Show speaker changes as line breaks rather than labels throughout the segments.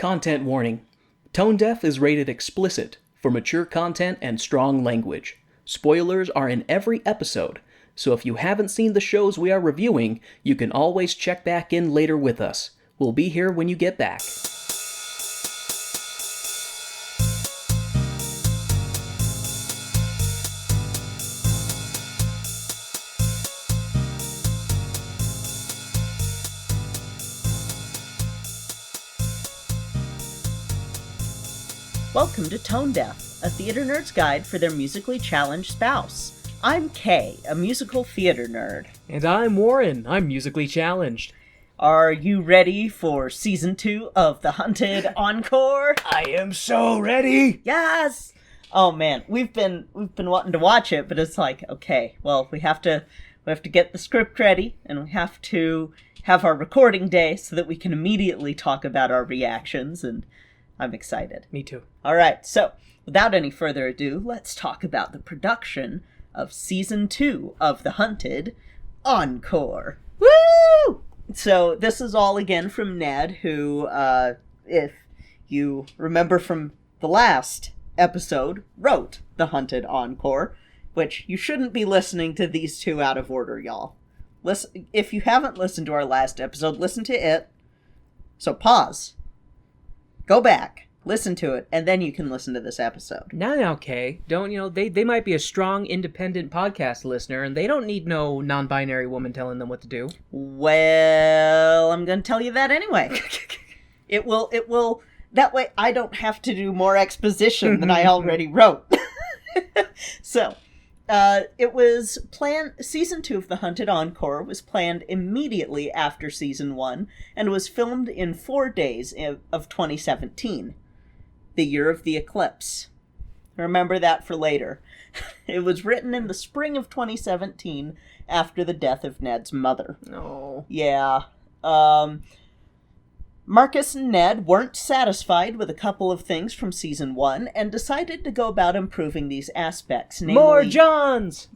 Content warning. Tone Deaf is rated explicit for mature content and strong language. Spoilers are in every episode, so if you haven't seen the shows we are reviewing, you can always check back in later with us. We'll be here when you get back.
Welcome to Tone Deaf, a theater nerd's guide for their musically challenged spouse. I'm Kay, a musical theater nerd.
And I'm Warren, I'm musically challenged.
Are you ready for Season 2 of The Hunted Encore?
I am so ready!
Yes! Oh man, we've been wanting to watch it, but it's like, okay, well, we have to get the script ready, and we have to have our recording day so that we can immediately talk about our reactions, and I'm excited.
Me too.
All right, so without any further ado, let's talk about the production of Season 2 of The Hunted Encore. Woo! So this is all again from Ned, who, if you remember from the last episode, wrote The Hunted Encore, which you shouldn't be listening to these two out of order, y'all. Listen, if you haven't listened to our last episode, listen to it. So pause. Go back, listen to it, and then you can listen to this episode.
Now, Kay, they might be a strong, independent podcast listener, and they don't need no non-binary woman telling them what to do.
Well, I'm going to tell you that anyway. It will, that way I don't have to do more exposition than I already wrote. So, it was planned, Season 2 of The Hunted Encore was planned immediately after Season 1, and was filmed in 4 days of 2017, the year of the eclipse. Remember that for later. It was written in the spring of 2017, after the death of Ned's mother.
No.
Yeah. Marcus and Ned weren't satisfied with a couple of things from Season 1 and decided to go about improving these aspects. Namely,
more Johns!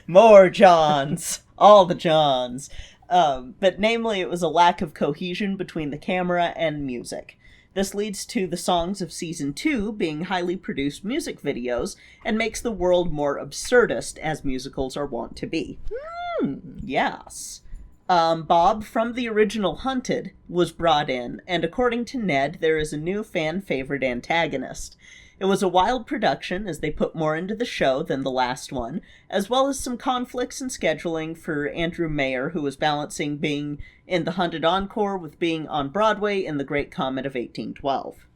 More Johns! All the Johns. But namely, it was a lack of cohesion between the camera and music. This leads to the songs of Season 2 being highly produced music videos and makes the world more absurdist, as musicals are wont to be. Yes. Bob from the original Hunted was brought in, and according to Ned, there is a new fan-favorite antagonist. It was a wild production, as they put more into the show than the last one, as well as some conflicts in scheduling for Andrew Mayer, who was balancing being in The Hunted Encore with being on Broadway in The Great Comet of 1812.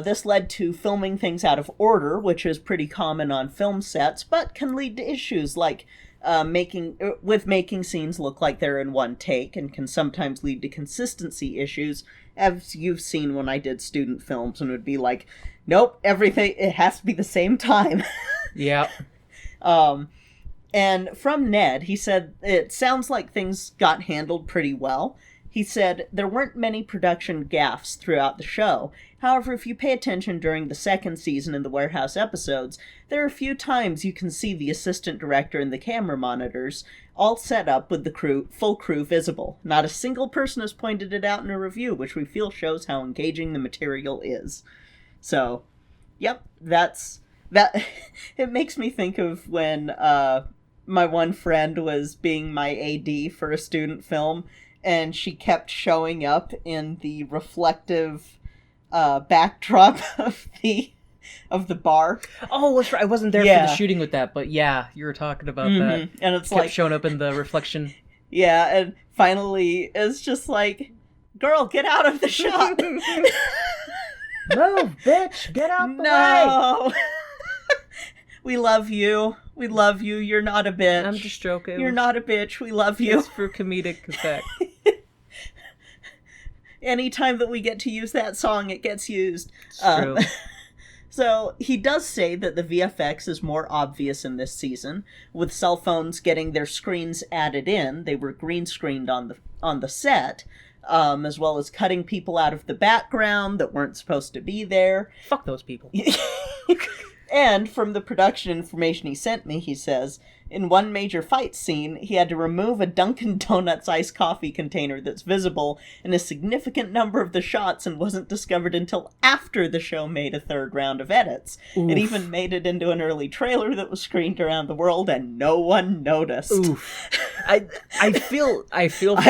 This led to filming things out of order, which is pretty common on film sets, but can lead to issues like making scenes look like they're in one take, and can sometimes lead to consistency issues, as you've seen when I did student films and would be like, nope, everything, it has to be the same time.
Yeah.
And from Ned, he said, it sounds like things got handled pretty well. He said, there weren't many production gaffes throughout the show. However, if you pay attention during the second season in the warehouse episodes, there are a few times you can see the assistant director and the camera monitors all set up with the full crew visible. Not a single person has pointed it out in a review, which we feel shows how engaging the material is. So, yep, that. It makes me think of when my one friend was being my AD for a student film, and she kept showing up in the reflective backdrop of the bar.
Oh, that's right. I wasn't there for the shooting with that, but yeah, you were talking about that.
And it's
kept showing up in the reflection.
Yeah, and finally it's just like, girl, get out of the shot.
Move, bitch, get out the way.
We love you. We love you. You're not a bitch.
I'm just joking.
You're not a bitch. We love you.
It's for comedic effect.
Anytime that we get to use that song, it gets used.
It's true.
So he does say that the VFX is more obvious in this season. With cell phones getting their screens added in, they were green screened on the set, as well as cutting people out of the background that weren't supposed to be there.
Fuck those people.
And from the production information he sent me, he says, in one major fight scene, he had to remove a Dunkin' Donuts iced coffee container that's visible in a significant number of the shots and wasn't discovered until after the show made a third round of edits.
Oof.
It even made it into an early trailer that was screened around the world and no one noticed.
Oof. I feel for
I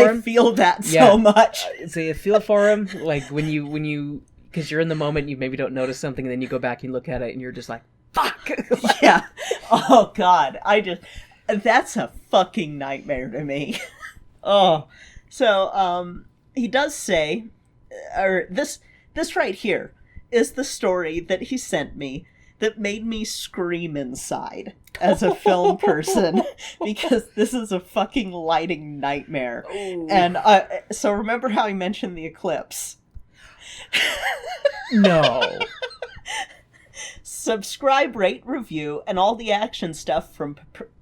him.
feel that
Yeah.
so much.
So you feel for him, like when you, because you're in the moment, you maybe don't notice something, and then you go back and look at it, and you're just like, fuck.
Yeah. Oh, God. That's a fucking nightmare to me. Oh. So, he does say, or this right here is the story that he sent me that made me scream inside as a film person, because this is a fucking lighting nightmare.
Ooh.
And, so remember how I mentioned the eclipse?
No.
Subscribe, rate, review, and all the action stuff from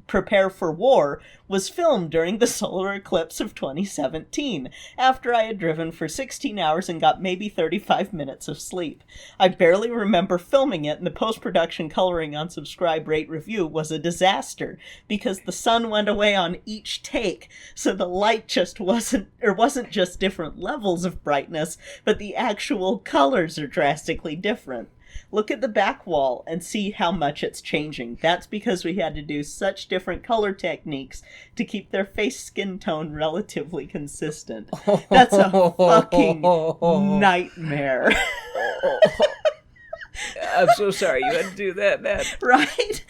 Prepare for War was filmed during the solar eclipse of 2017, after I had driven for 16 hours and got maybe 35 minutes of sleep. I barely remember filming it, and the post-production coloring on Subscribe, Rate, Review was a disaster, because the sun went away on each take, so the light just wasn't just different levels of brightness, but the actual colors are drastically different. Look at the back wall and see how much it's changing. That's because we had to do such different color techniques to keep their face skin tone relatively consistent. That's a fucking nightmare.
I'm so sorry you had to do that, man.
Right?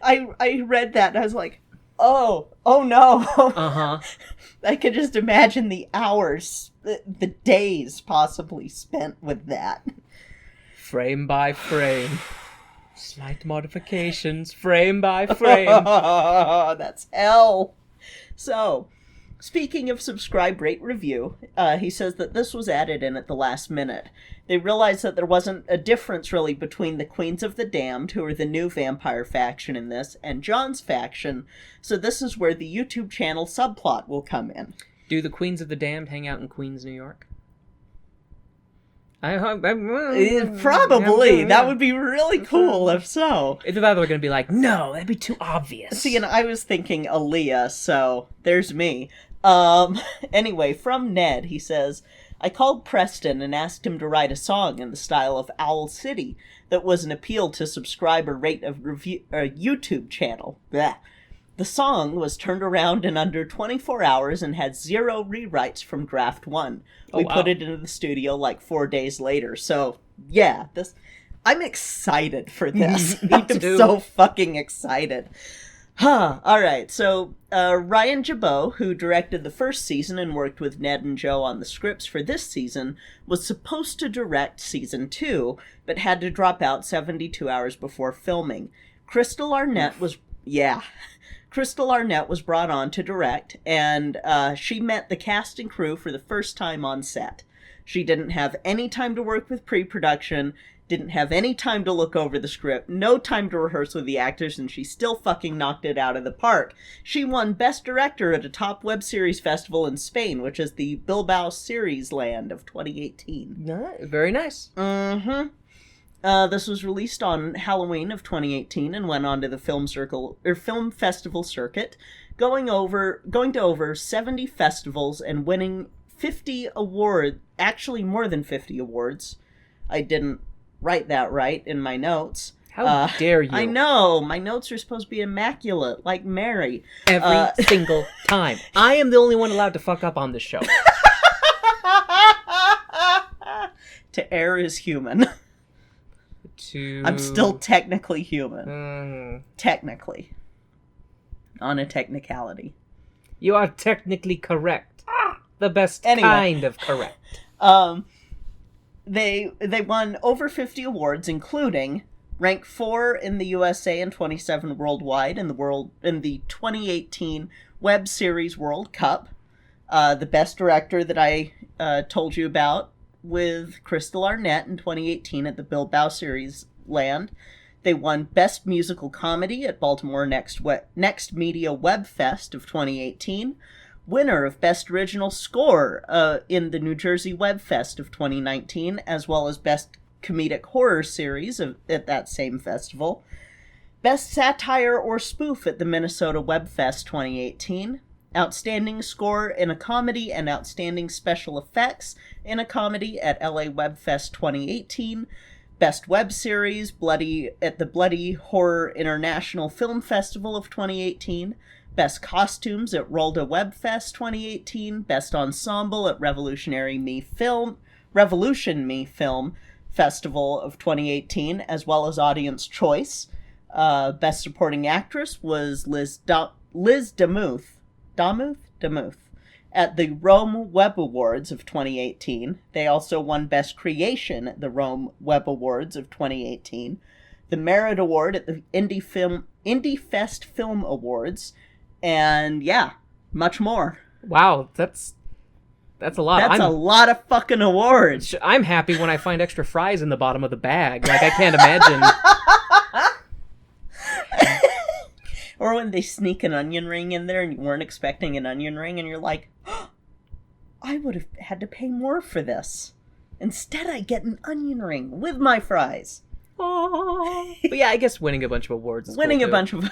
I read that and I was like, oh no.
Uh-huh.
I could just imagine the hours, the days possibly spent with that.
Frame by frame. Slight modifications, frame by frame.
That's hell. So, speaking of subscribe, rate, review, he says that this was added in at the last minute. They realized that there wasn't a difference really between the Queens of the Damned, who are the new vampire faction in this, and John's faction, so this is where the YouTube channel subplot will come in.
Do the Queens of the Damned hang out in Queens, New York?
Probably. That would be really cool if so.
Either that or they're going to be like, no, that'd be too obvious.
See, and I was thinking Aaliyah, so there's me. Anyway, from Ned, he says, I called Preston and asked him to write a song in the style of Owl City that was an appeal to subscriber rate of review, YouTube channel. Blech. The song was turned around in under 24 hours and had 0 rewrites from draft 1. We put it into the studio like 4 days later. So, yeah, I'm excited for this. I'm so fucking excited. Alright, so Ryan Jabot, who directed the first season and worked with Ned and Joe on the scripts for this season, was supposed to direct season 2, but had to drop out 72 hours before filming. Crystal Arnett was brought on to direct, and she met the cast and crew for the first time on set. She didn't have any time to work with pre-production, didn't have any time to look over the script, no time to rehearse with the actors, and she still fucking knocked it out of the park. She won Best Director at a top web series festival in Spain, which is the Bilbao Series Land of 2018.
Very nice.
Mm-hmm. This was released on Halloween of 2018 and went on to the film festival circuit, going to over 70 festivals and winning 50 awards, actually more than 50 awards. I didn't write that right in my notes.
How dare you?
I know, my notes are supposed to be immaculate, like Mary.
Every single time. I am the only one allowed to fuck up on this show.
To err is human. I'm still technically human. Technically. On a technicality.
You are technically correct. The best kind of correct.
They won over 50 awards, including rank 4 in the USA and 27 worldwide in the 2018 Web Series World Cup. The best director that I told you about with Crystal Arnett in 2018 at the Bilbao Series Land. They won Best Musical Comedy at Baltimore Next Media Web Fest of 2018. Winner of Best Original Score in the New Jersey Web Fest of 2019, as well as Best comedic horror series at that same festival. Best Satire or Spoof at the Minnesota Webfest 2018. Outstanding Score in a Comedy and Outstanding Special Effects in a Comedy at LA Webfest 2018. Best Web Series at the Bloody Horror International Film Festival of 2018. Best Costumes at Rolda Webfest 2018. Best Ensemble at Revolution Me Film Festival of 2018, as well as Audience Choice. Best Supporting Actress was Liz Demuth at the Rome Web Awards of 2018. They also won Best Creation at the Rome Web Awards of 2018. The Merit Award at the Indie Fest Film Awards. And yeah, much more.
Wow, that's a lot.
That's a lot of fucking awards.
I'm happy when I find extra fries in the bottom of the bag. Like, I can't imagine.
Or when they sneak an onion ring in there and you weren't expecting an onion ring and you're like, oh, I would have had to pay more for this. Instead, I get an onion ring with my fries.
Oh. But yeah, I guess winning a bunch of awards is
winning
cool
a bunch of...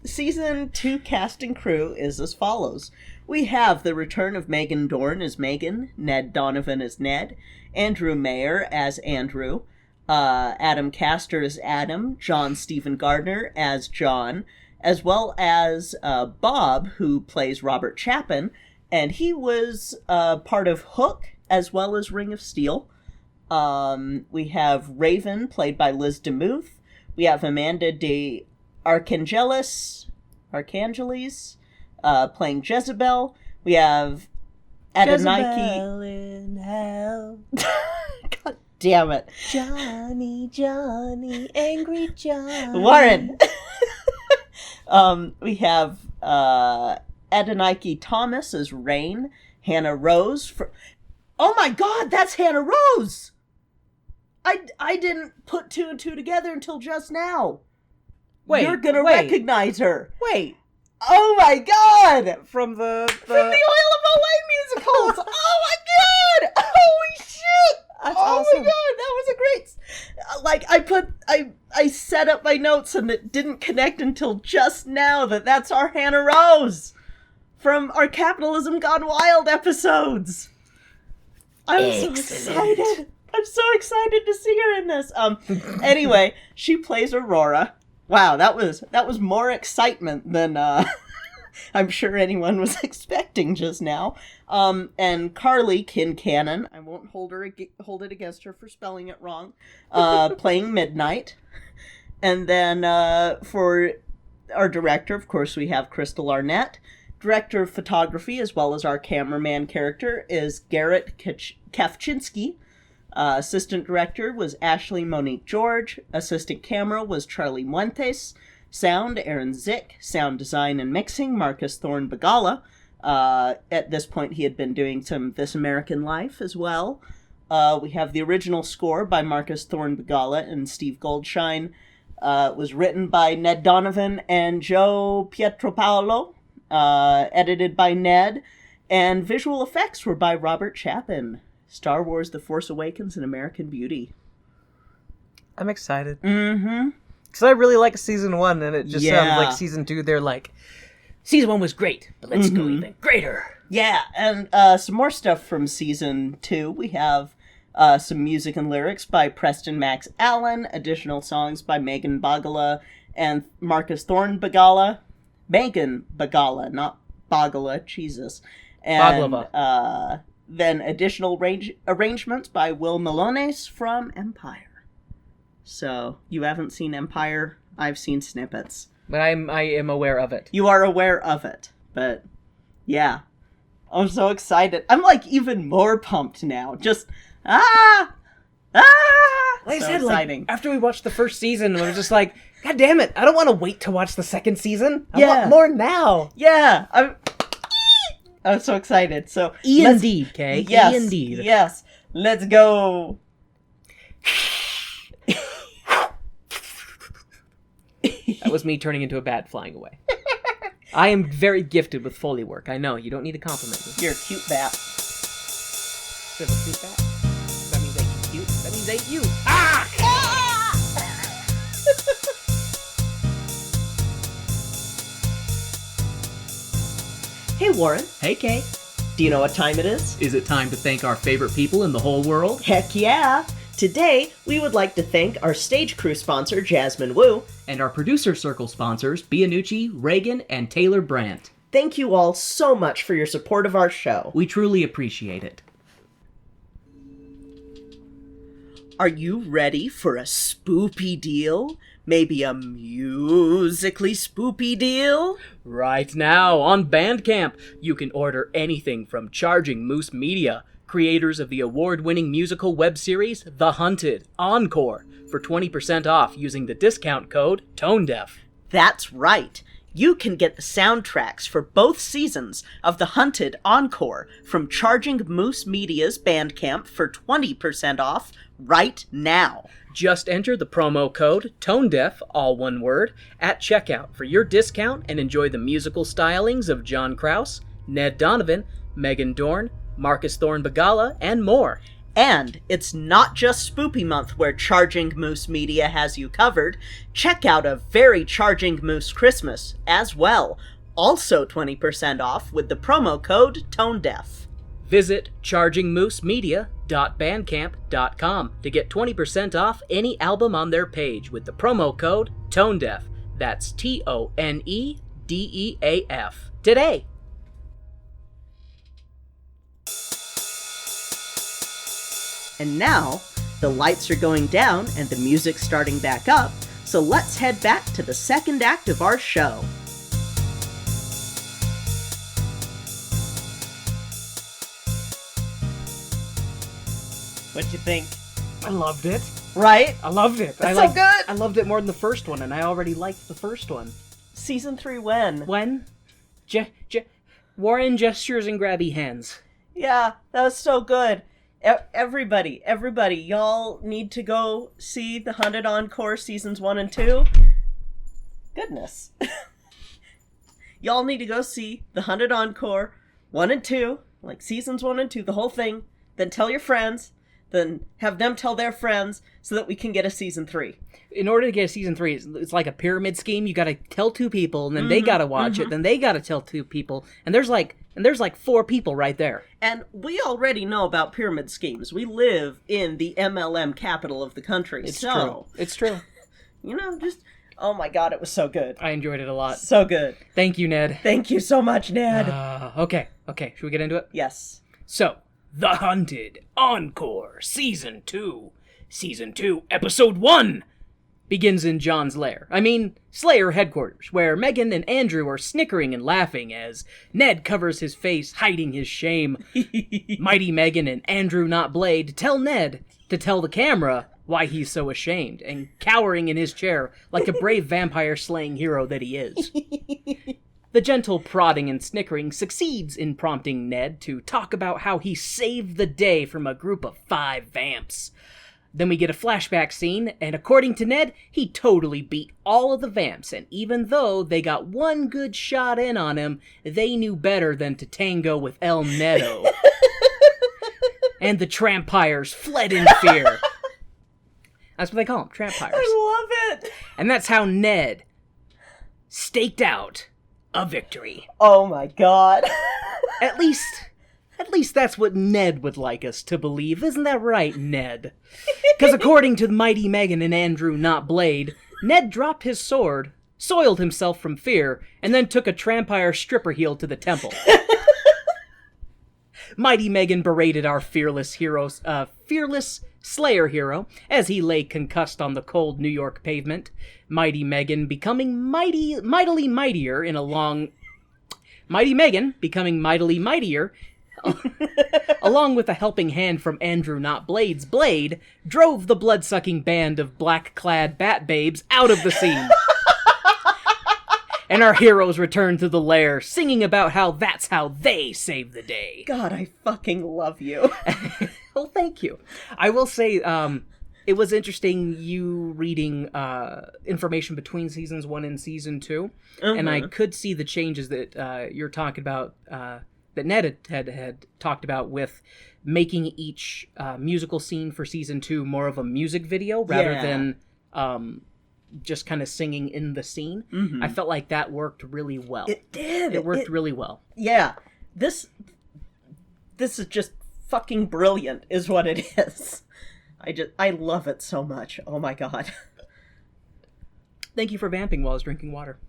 Season 2 cast and crew is as follows. We have the return of Megan Dorn as Megan, Ned Donovan as Ned, Andrew Mayer as Andrew, Adam Castor as Adam, John Stephen Gardner as John, as well as Bob, who plays Robert Chapin, and he was part of Hook as well as Ring of Steel. We have Raven, played by Liz Demuth. We have Amanda de Archangelis, playing Jezebel. We have Adenike.
Jezebel in hell.
God damn it.
Johnny, angry Johnny.
Warren. We have Adenike Thomas as Rain. Hannah Rose. Oh my god, that's Hannah Rose! I didn't put two and two together until just now. You're gonna recognize her.
Wait.
Oh my god!
From the
From the Oil of Olay musicals! Oh my god! Holy shit!
That's
oh
awesome.
My god, that was a great... I set up my notes and it didn't connect until just now that's our Hannah Rose! From our Capitalism Gone Wild episodes! I'm so excited! I'm so excited to see her in this! Anyway, she plays Aurora. Wow, that was more excitement than I'm sure anyone was expecting just now. And Carly Kincannon, I won't hold it against her for spelling it wrong, playing Midnight. And then for our director, of course, we have Crystal Arnett. Director of photography, as well as our cameraman character, is Garrett Kafchinsky. Assistant director was Ashley Monique George. Assistant camera was Charlie Muentes. Sound, Aaron Zick. Sound design and mixing, Marcus Thorne Bagala. At this point, he had been doing some This American Life as well. We have the original score by Marcus Thorne Bagala and Steve Goldshine. It was written by Ned Donovan and Joe Pietropalo. Edited by Ned. And visual effects were by Robert Chapin. Star Wars The Force Awakens and American Beauty.
I'm excited.
Mm-hmm.
Because I really like season 1, and it just sounds like season 2, they're like, season 1 was great, but let's go even greater.
Yeah, and some more stuff from season 2. We have some music and lyrics by Preston Max Allen, additional songs by Megan Bagala and Marcus Thorne Bagala. Megan Bagala, not Bagala, Jesus. And
Baglava.
Then additional arrangements by Will Melones from Empire. So, you haven't seen Empire, I've seen snippets.
But I am aware of it.
You are aware of it, but yeah. I'm so excited. I'm like even more pumped now. Just,
Like
so
I said,
exciting.
like, after we watched the first season, we were just like, God damn it, I don't want to wait to watch the second season. I want more now.
Yeah, I'm so excited. So
Indeed, Kay.
Yes,
Indeed.
yes. Let's go.
That was me turning into a bat flying away. I am very gifted with Foley work. I know. You don't need to compliment me.
You're a cute bat.
Is it a cute bat? Does that mean ain't you. Ah!
Hey, Warren.
Hey, Kay.
Do you know what time it is?
Is it time to thank our favorite people in the whole world?
Heck yeah! Today, we would like to thank our stage crew sponsor, Jasmine Wu.
And our producer circle sponsors, Bianucci, Reagan, and Taylor Brandt.
Thank you all so much for your support of our show.
We truly appreciate it.
Are you ready for a spoopy deal? Maybe a musically spoopy deal?
Right now, on Bandcamp, you can order anything from Charging Moose Media, creators of the award-winning musical web series The Hunted, Encore, for 20% off using the discount code TONEDEAF.
That's right. You can get the soundtracks for both seasons of The Hunted Encore from Charging Moose Media's Bandcamp for 20% off right now.
Just enter the promo code TONEDEAF, all one word, at checkout for your discount and enjoy the musical stylings of John Krause, Ned Donovan, Megan Dorn, Marcus Thorne Bagala, and more.
And it's not just Spoopy Month where Charging Moose Media has you covered. Check out A Very Charging Moose Christmas as well. Also 20% off with the promo code TONEDEAF.
Visit chargingmoosemedia.bandcamp.com to get 20% off any album on their page with the promo code TONEDEAF. That's TONEDEAF. Today.
And now, the lights are going down and the music's starting back up, so let's head back to the second act of our show. What'd you think?
I loved it.
Right?
I loved it.
That's so good!
I loved it more than the first one, and I already liked the first one.
Season 3 when?
When? Warren gestures and grabby hands.
Yeah, that was so good. Everybody, y'all need to go see The Hunted Encore Seasons 1 and 2. Goodness. Y'all need to go see The Hunted Encore 1 and 2, like Seasons 1 and 2, the whole thing. Then tell your friends, then have them tell their friends, so that we can get a Season 3.
In order to get a Season 3, it's like a pyramid scheme. You gotta tell 2 people, and then they gotta watch it, then they gotta tell 2 people, and there's like 4 people right there.
And we already know about pyramid schemes. We live in the MLM capital of the country.
It's true. It's true.
You know, just, oh my god, it was so good.
I enjoyed it a lot.
So good.
Thank you, Ned.
Thank you so much, Ned.
Okay. Should we get into it?
Yes.
So, The Hunted Encore Season 2. Season 2, Episode 1 begins in John's lair. Slayer headquarters, where Megan and Andrew are snickering and laughing as Ned covers his face, hiding his shame. Mighty Megan and Andrew Not Blade tell Ned to tell the camera why he's so ashamed, and cowering in his chair like a brave vampire-slaying hero that he is. The gentle prodding and snickering succeeds in prompting Ned to talk about how he saved the day from a group of 5 vamps. Then we get a flashback scene, and according to Ned, he totally beat all of the vamps, and even though they got one good shot in on him, they knew better than to tango with El Neto. And the trampires fled in fear. That's what they call them, trampires.
I love it!
And that's how Ned staked out a victory.
Oh my god.
At least that's what Ned would like us to believe. Isn't that right, Ned? Because according to Mighty Megan and Andrew Not Blade, Ned dropped his sword, soiled himself from fear, and then took a trampire stripper heel to the temple. Mighty Megan berated our fearless Slayer hero as he lay concussed on the cold New York pavement. Mighty Megan becoming mightily mightier, along with a helping hand from Andrew Not Blade's blade, drove the blood-sucking band of black-clad bat babes out of the scene. And our heroes returned to the lair, singing about how that's how they save the day.
God, I fucking love you.
Well, thank you. I will say, it was interesting you reading information between Seasons 1 and Season 2, and I could see the changes that you're talking about that Ned had talked about with making each musical scene for season 2 more of a music video rather than just kind of singing in the scene. I felt like that worked really well.
It did.
It worked really well.
Yeah. This is just fucking brilliant, is what it is. I love it so much. Oh my god.
Thank you for vamping while I was drinking water.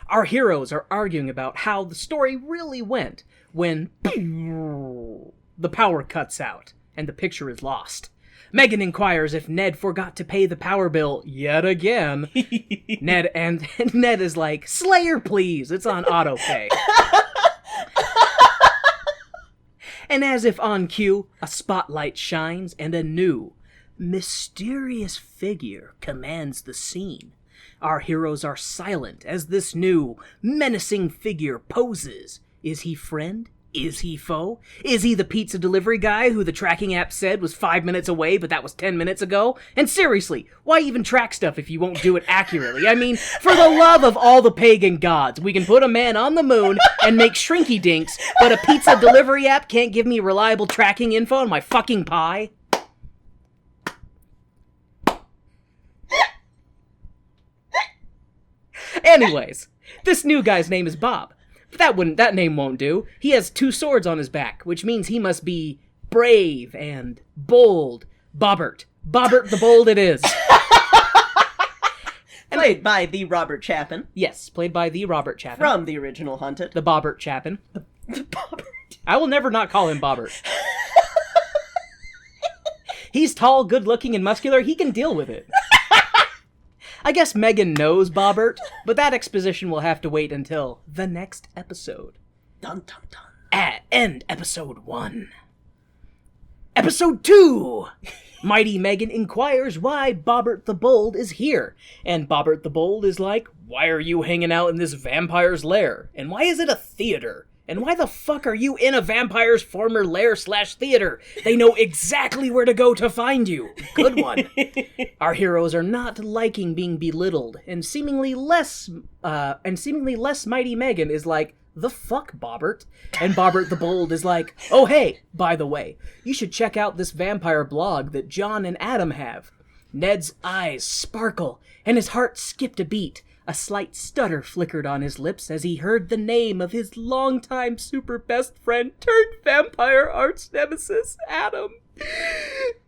Our heroes are arguing about how the story really went when the power cuts out and the picture is lost. Megan inquires if Ned forgot to pay the power bill yet again. Ned is like, Slayer, please. It's on autopay. And as if on cue, a spotlight shines and a new, mysterious figure commands the scene. Our heroes are silent as this new, menacing figure poses. Is he friend? Is he foe? Is he the pizza delivery guy who the tracking app said was 5 minutes away, but that was 10 minutes ago? And seriously, why even track stuff if you won't do it accurately? I mean, for the love of all the pagan gods, we can put a man on the moon and make shrinky dinks, but a pizza delivery app can't give me reliable tracking info on my fucking pie? Anyways, this new guy's name is Bob. That name won't do. He has 2 swords on his back, which means he must be brave and bold. Bobbert the Bold it is.
Played by the Robert Chapin.
Yes, played by the Robert Chapin.
From the original Hunted.
The Bobbert Chapin.
The Bobbert.
I will never not call him Bobbert. He's tall, good-looking, and muscular. He can deal with it. I guess Megan knows Bobbert, but that exposition will have to wait until the next episode.
Dun dun dun.
End episode 1. Episode 2! Mighty Megan inquires why Bobbert the Bold is here, and Bobbert the Bold is like, why are you hanging out in this vampire's lair? And why is it a theater? And why the fuck are you in a vampire's former lair/theater? They know exactly where to go to find you. Good one. Our heroes are not liking being belittled, and seemingly less Mighty Megan is like, the fuck, Bobbert? And Bobbert the Bold is like, oh hey, by the way, you should check out this vampire blog that John and Adam have. Ned's eyes sparkle, and his heart skipped a beat. A slight stutter flickered on his lips as he heard the name of his longtime super best friend turned vampire arch nemesis, Adam.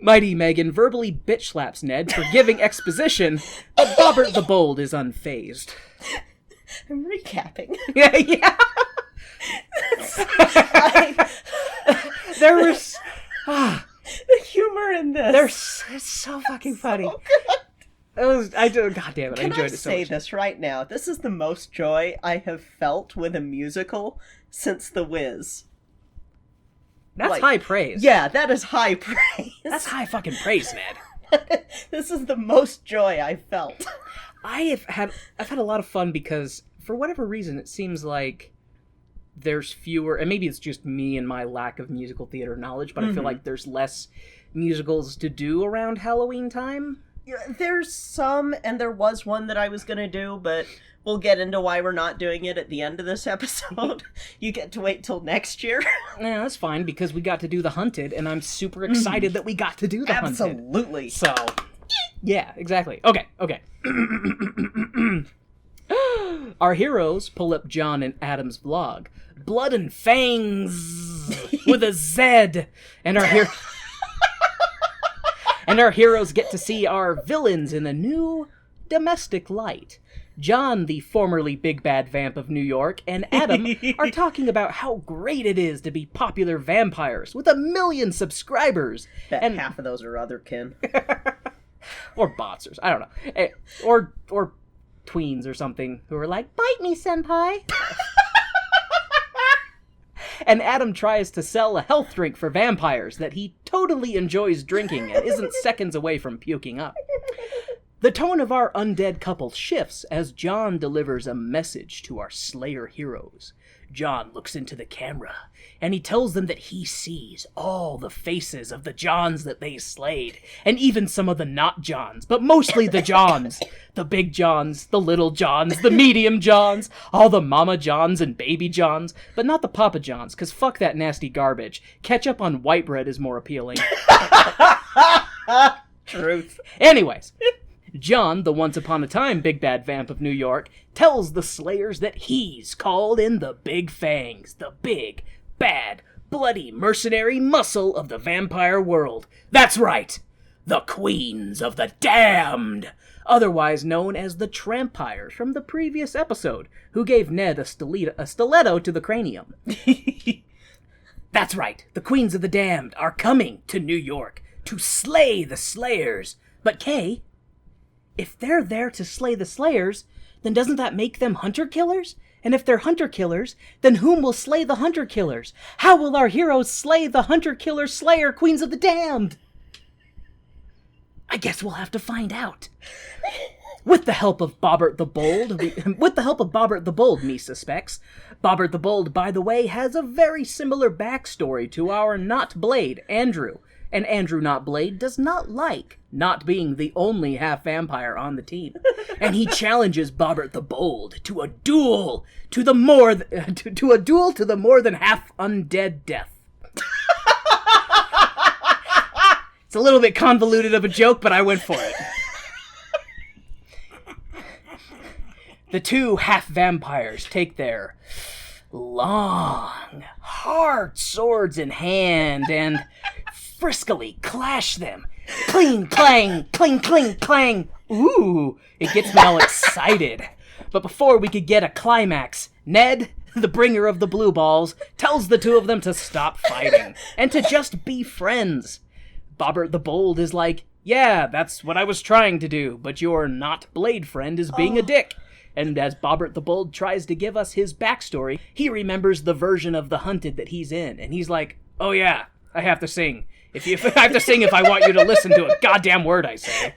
Mighty Megan verbally bitch slaps Ned for giving exposition, but Bobbert the Bold is unfazed.
I'm recapping.
Yeah. There was...
the humor in this.
It's so fucking funny.
So good.
God damn it, I enjoyed it so much.
Can I say this right now? This is the most joy I have felt with a musical since The Wiz.
That's high praise.
Yeah, that is high praise.
That's high fucking praise, Ned.
This is the most joy I've felt.
I've had a lot of fun because, for whatever reason, it seems like there's fewer, and maybe it's just me and my lack of musical theater knowledge, but I feel like there's less musicals to do around Halloween time.
Yeah, there's some, and there was one that I was gonna do, but we'll get into why we're not doing it at the end of this episode. You get to wait till next year.
Yeah, that's fine, because we got to do The Hunted, and I'm super excited that we got to do The Hunted.
Absolutely.
So, yeah, exactly. Okay. Our heroes pull up John and Adam's vlog. Blood and Fangs with a Z. And our heroes get to see our villains in a new domestic light. John, the formerly big bad vamp of New York, and Adam are talking about how great it is to be popular vampires with 1 million subscribers.
Bet half of those are otherkin.
Or bots, I don't know. Or tweens or something who are like, bite me, senpai. And Adam tries to sell a health drink for vampires that he totally enjoys drinking and isn't seconds away from puking up. The tone of our undead couple shifts as John delivers a message to our Slayer heroes. John looks into the camera, and he tells them that he sees all the faces of the Johns that they slayed, and even some of the not Johns, but mostly the Johns. The big Johns, the little Johns, the medium Johns, all the mama Johns and baby Johns, but not the Papa Johns, because fuck that nasty garbage. Ketchup on white bread is more appealing.
Truth.
Anyways, John, the once upon a time big bad vamp of New York, tells the Slayers that he's called in the Big Fangs, the big, bad, bloody mercenary muscle of the vampire world. That's right, the Queens of the Damned, otherwise known as the Trampires from the previous episode, who gave Ned a stiletto to the cranium. That's right, the Queens of the Damned are coming to New York to slay the Slayers. But Kay, if they're there to slay the Slayers, then doesn't that make them hunter-killers? And if they're hunter-killers, then whom will slay the hunter-killers? How will our heroes slay the hunter-killer Slayer Queens of the Damned? I guess we'll have to find out. With the help of Bobbert the Bold, me suspects. Bobbert the Bold, by the way, has a very similar backstory to our Not Blade, Andrew. And Andrew Not Blade does not like not being the only half-vampire on the team. And he challenges Bobbert the Bold to a duel to the more than half-undead death. It's a little bit convoluted of a joke, but I went for it. The two half-vampires take their long, hard swords in hand and friskily clash them. Cling, clang, cling, cling, clang. Ooh, it gets me all excited. But before we could get a climax, Ned, the bringer of the blue balls, tells the two of them to stop fighting and to just be friends. Bobbert the Bold is like, yeah, that's what I was trying to do, but your not Blade friend is being a dick. And as Bobbert the Bold tries to give us his backstory, he remembers the version of The Hunted that he's in, and he's like, oh yeah, I have to sing. I have to sing if I want you to listen to a goddamn word I say.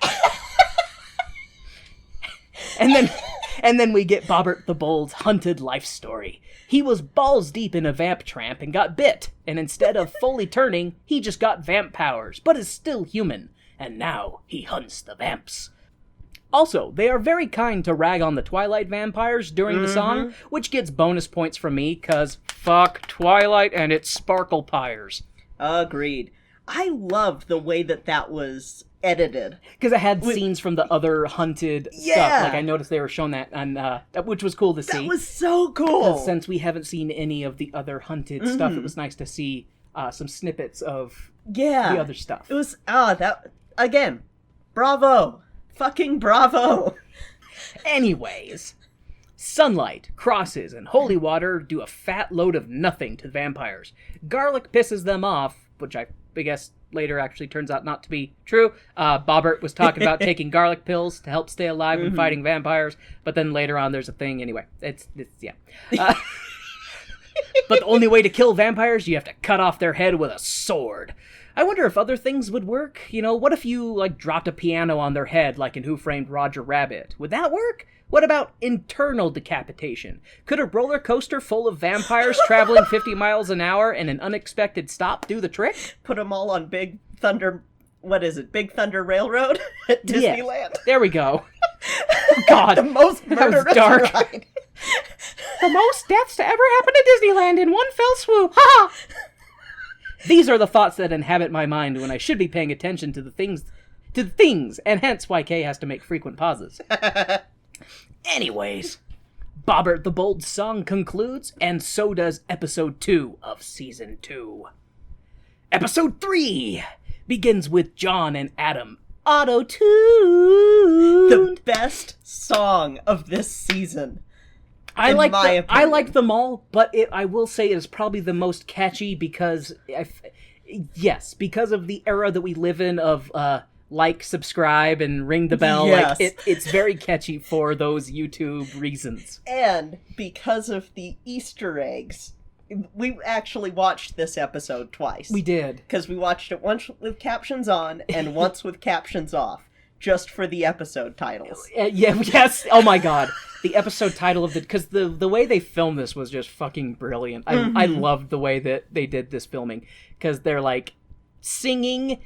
And then we get Bobbert the Bold's hunted life story. He was balls deep in a vamp tramp and got bit, and instead of fully turning, he just got vamp powers, but is still human, and now he hunts the vamps. Also, they are very kind to rag on the Twilight vampires during the song, which gets bonus points from me, cause fuck Twilight and its sparkle pyres.
Agreed. I love the way that was edited.
Because it had scenes from the other hunted stuff. Like, I noticed they were showing that, on, which was cool to see.
That was so cool!
Since we haven't seen any of the other hunted stuff, it was nice to see some snippets of the other stuff.
It was, again, bravo! Fucking bravo!
Anyways, Sunlight, Crosses, and Holy Water do a fat load of nothing to vampires. Garlic pisses them off, which I guess later actually turns out not to be true. Bobbert was talking about taking garlic pills to help stay alive when fighting vampires, but then later on there's a thing. Anyway, it's but the only way to kill vampires, you have to cut off their head with a sword. I wonder if other things would work. You know, what if you, dropped a piano on their head, like in Who Framed Roger Rabbit? Would that work? What about internal decapitation? Could a roller coaster full of vampires traveling 50 miles an hour and an unexpected stop do the trick?
Put them all on Big Thunder Railroad at Disneyland.
Yeah, there we go. Oh, God.
The most murderous
dark.
ride.
The most deaths to ever happen to Disneyland in one fell swoop. Ha! These are the thoughts that inhabit my mind when I should be paying attention to the things, and hence why Kay has to make frequent pauses. Anyways, Bobbert the Bold's song concludes, and so does Episode 2 of Season 2. Episode 3 begins with John and Adam auto-tuned.
The best song of this season. I
like them all, but I will say it is probably the most catchy because of the era that we live in of subscribe, and ring the bell.
Yes.
It's very catchy for those YouTube reasons.
And because of the Easter eggs, we actually watched this episode twice.
We did.
Because we watched it once with captions on and once with captions off. just for the episode titles.
Yes. Oh my god. The episode title of because the way they filmed this was just fucking brilliant. I loved the way that they did this filming, because they're like singing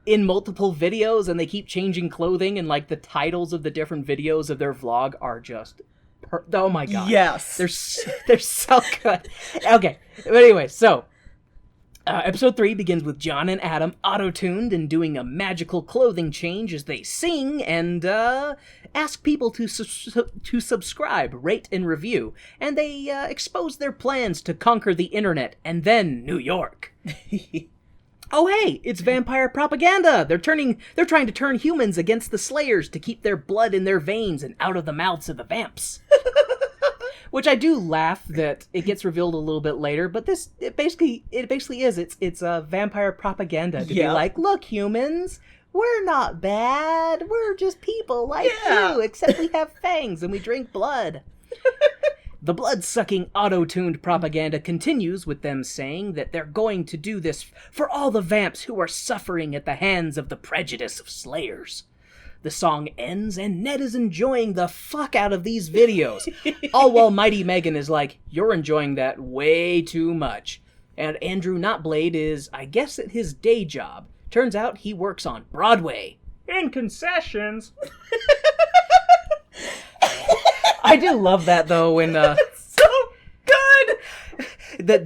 in multiple videos and they keep changing clothing, and like the titles of the different videos of their vlog are just oh my god.
Yes.
They're so good. Okay. But anyway, so episode 3 begins with John and Adam auto-tuned and doing a magical clothing change as they sing and ask people to subscribe, rate, and review. And they expose their plans to conquer the internet and then New York. Oh hey, it's vampire propaganda! They're trying to turn humans against the Slayers to keep their blood in their veins and out of the mouths of the vamps. Which I do laugh that it gets revealed a little bit later, but it basically is. It's vampire propaganda to be like, look, humans, we're not bad. We're just people like you, except we have fangs and we drink blood. The blood-sucking, auto-tuned propaganda continues with them saying that they're going to do this for all the vamps who are suffering at the hands of the prejudice of Slayers. The song ends, and Ned is enjoying the fuck out of these videos, all while Mighty Megan is like, you're enjoying that way too much. And Andrew Notblade is, I guess, at his day job. Turns out he works on Broadway. In concessions. I do love that, though, when,
It's so good!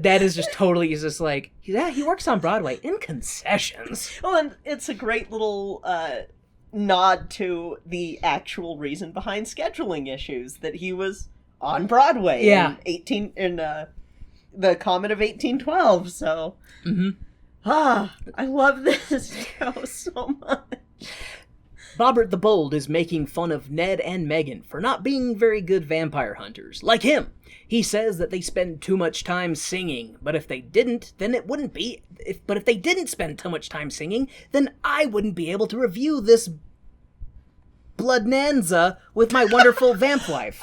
That is just totally, he's just like, yeah, he works on Broadway. In concessions.
Well, and it's a great little, nod to the actual reason behind scheduling issues, that he was on Broadway in the Comet of 1812, so... I love this show so much.
Bobbert the Bold is making fun of Ned and Megan for not being very good vampire hunters, like him. He says that they spend too much time singing, but if they didn't, then it wouldn't be... But if they didn't spend too much time singing, then I wouldn't be able to review this bloodnanza with my wonderful vamp wife.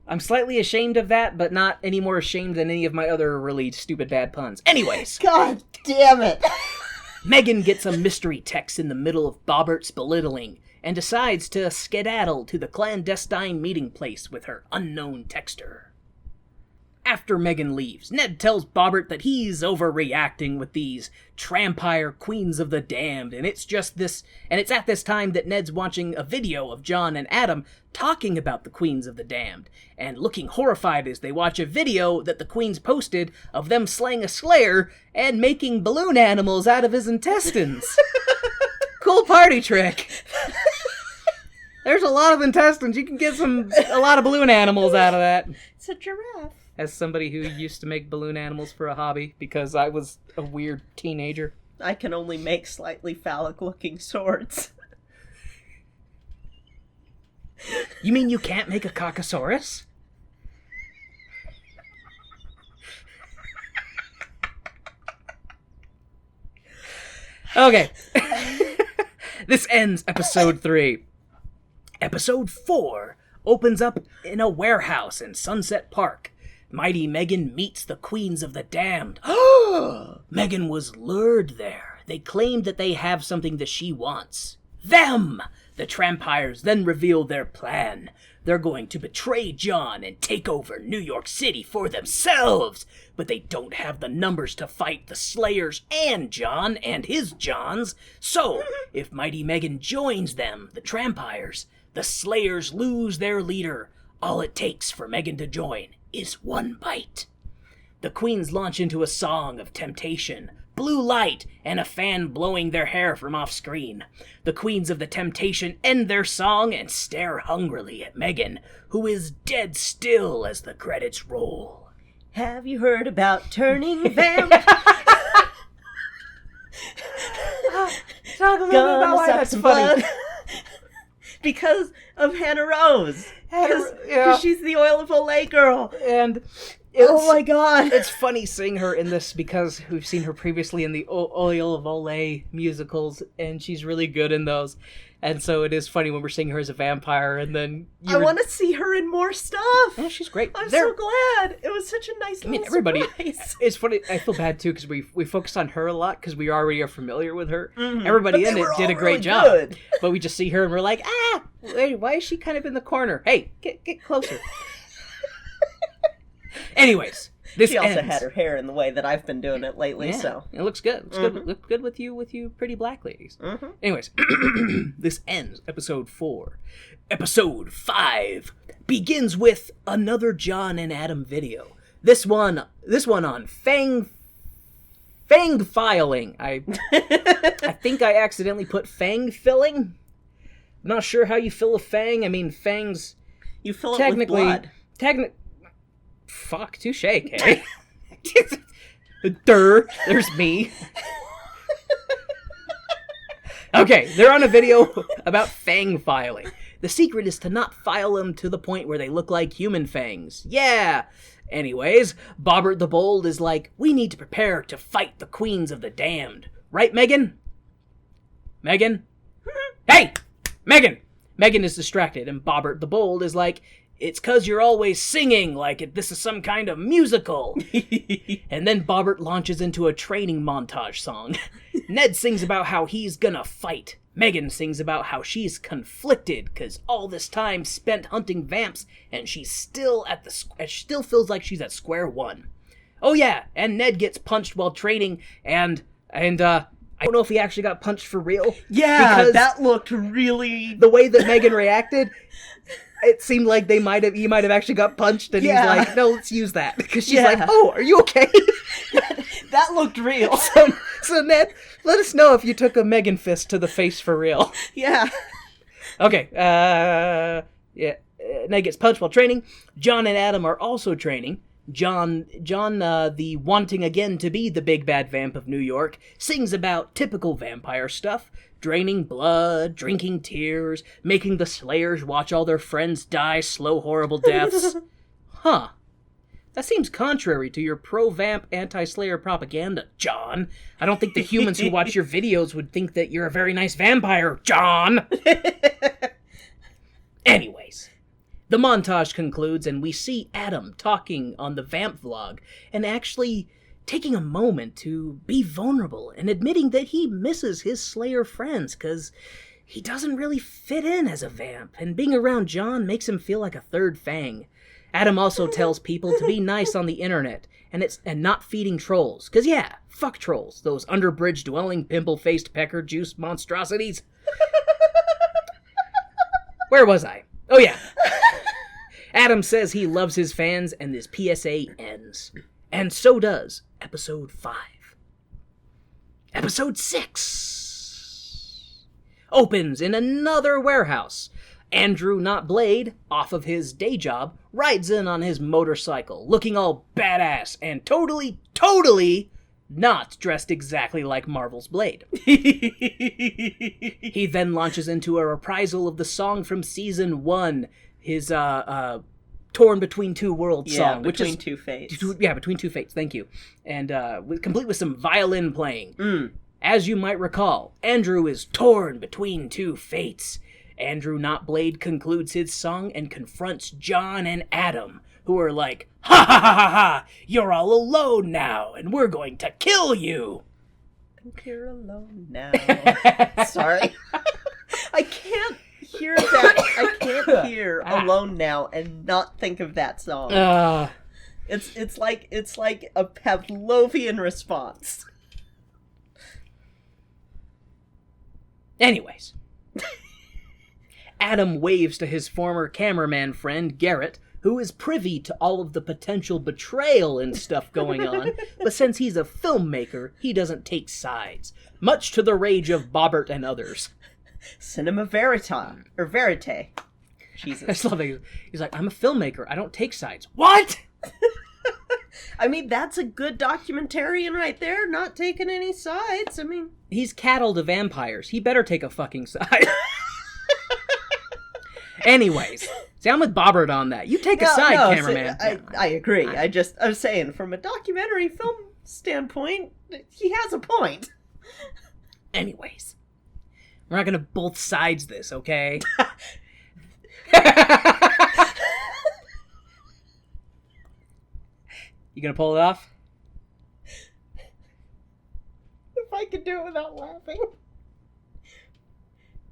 I'm slightly ashamed of that, but not any more ashamed than any of my other really stupid bad puns. Anyways.
God damn it.
Megan gets a mystery text in the middle of Bobbert's belittling and decides to skedaddle to the clandestine meeting place with her unknown texter. After Megan leaves, Ned tells Bobbert that he's overreacting with these trampire queens of the damned, and it's at this time that Ned's watching a video of John and Adam talking about the queens of the damned, and looking horrified as they watch a video that the queens posted of them slaying a slayer and making balloon animals out of his intestines. Cool party trick. There's a lot of intestines. You can get a lot of balloon animals out of that.
It's a giraffe.
As somebody who used to make balloon animals for a hobby because I was a weird teenager.
I can only make slightly phallic-looking swords.
You mean you can't make a cockosaurus? Okay. This ends episode 3. Episode 4 opens up in a warehouse in Sunset Park. Mighty Megan meets the queens of the damned. Megan was lured there. They claimed that they have something that she wants. Them! The Trampires then reveal their plan. They're going to betray John and take over New York City for themselves. But they don't have the numbers to fight the Slayers and John and his Johns. So, if Mighty Megan joins them, the Trampires, the Slayers lose their leader. All it takes for Megan to join is one bite. The queens launch into a song of temptation, blue light, and a fan blowing their hair from off-screen. The queens of the temptation end their song and stare hungrily at Megan, who is dead still as the credits roll.
Have you heard about turning vamp?
Talk a little bit about why that's funny.
Because of Hannah Rose. Because she's the Oil of Olay girl.
And
oh my god.
It's funny seeing her in this because we've seen her previously in the Oil of Olay musicals, and she's really good in those. And so it is funny when we're seeing her as a vampire, and then
I want to see her in more stuff.
Yeah, she's great.
I'm so glad. It was such a nice little
everybody.
surprise.
It's funny. I feel bad too because we focus on her a lot because we already are familiar with her. Everybody in it did a great job,
good.
but we just see her and we're like, wait, why is she kind of in the corner? Hey, get closer. Anyways.
She also had her hair in the way that I've been doing it lately, so
it looks good. Looks good with you pretty black ladies. Anyways, this ends episode 4. Episode 5 begins with another John and Adam video. This one on fang filing. I think I accidentally put fang filling. I'm not sure how you fill a fang. I mean, fangs.
You fill it with blood.
Fuck, touche, okay? There's me. Okay, they're on a video about fang filing. The secret is to not file them to the point where they look like human fangs. Yeah! Anyways, Bobbert the Bold is like, we need to prepare to fight the queens of the damned. Right, Megan? Megan? Hey! Megan! Megan is distracted, and Bobbert the Bold is like, it's 'cause you're always singing like this is some kind of musical. And then Bobbert launches into a training montage song. Ned sings about how he's gonna fight. Megan sings about how she's conflicted 'cause all this time spent hunting vamps and she's still still feels like she's at square one. Oh yeah, and Ned gets punched while training and I don't know if he actually got punched for real.
Yeah,
because
that looked really...
The way that Megan reacted... It seemed like he might have actually got punched, and he's like, "No, let's use that." Because she's like, "Oh, are you okay?"
That looked real.
So Ned, let us know if you took a Megan fist to the face for real.
Yeah.
Okay. Ned gets punched while training. John and Adam are also training. John, the wanting again to be the big bad vamp of New York, sings about typical vampire stuff. Draining blood, drinking tears, making the slayers watch all their friends die slow, horrible deaths. Huh. That seems contrary to your pro-vamp, anti-slayer propaganda, John. I don't think the humans who watch your videos would think that you're a very nice vampire, John. Anyways, the montage concludes and we see Adam talking on the vamp vlog and actually... taking a moment to be vulnerable and admitting that he misses his Slayer friends because he doesn't really fit in as a vamp, and being around John makes him feel like a third fang. Adam also tells people to be nice on the internet and not feeding trolls, because yeah, fuck trolls, those underbridge-dwelling, pimple-faced, pecker-juiced monstrosities. Where was I? Oh yeah. Adam says he loves his fans, and this PSA ends. And so does Episode 5. Episode 6 opens in another warehouse. Andrew, not Blade, off of his day job, rides in on his motorcycle, looking all badass and totally not dressed exactly like Marvel's Blade. He then launches into a reprisal of the song from Season 1, his, Torn Between Two Worlds song.
Between Two Fates.
Between Two Fates, thank you. And complete with some violin playing. As you might recall, Andrew is torn between two fates. Andrew Not Blade concludes his song and confronts John and Adam, who are like, "Ha ha ha ha ha! You're all alone now, and we're going to kill you!"
You're alone now. Sorry. I can't hear that. I can't hear Alone Now and not think of that song. It's like a Pavlovian response.
Anyways, Adam waves to his former cameraman friend Garrett, who is privy to all of the potential betrayal and stuff going on, but since he's a filmmaker, he doesn't take sides, much to the rage of Bobbert and others.
Cinema verite. Jesus.
I just love it. He's like, I'm a filmmaker. I don't take sides. What?
I mean, that's a good documentarian right there, not taking any sides. I mean...
He's cattle to vampires. He better take a fucking side. Anyways. See, I'm with Bobbert on that. You take a side, cameraman.
I agree. I was saying, from a documentary film standpoint, he has a point.
Anyways. We're not gonna both sides this, okay? You gonna pull it off?
If I could do it without laughing.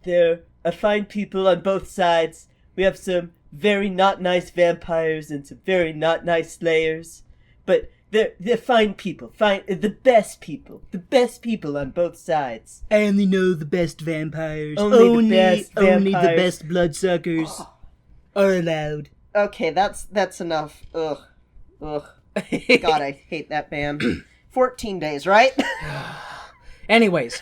There are fine people on both sides. We have some very not nice vampires and some very not nice slayers. But they're fine people. The best people on both sides.
I only know the best vampires.
Only the best
Only the
vampires.
best bloodsuckers are allowed.
Okay, that's enough. Ugh. God, I hate that band. 14 days, right?
Anyways,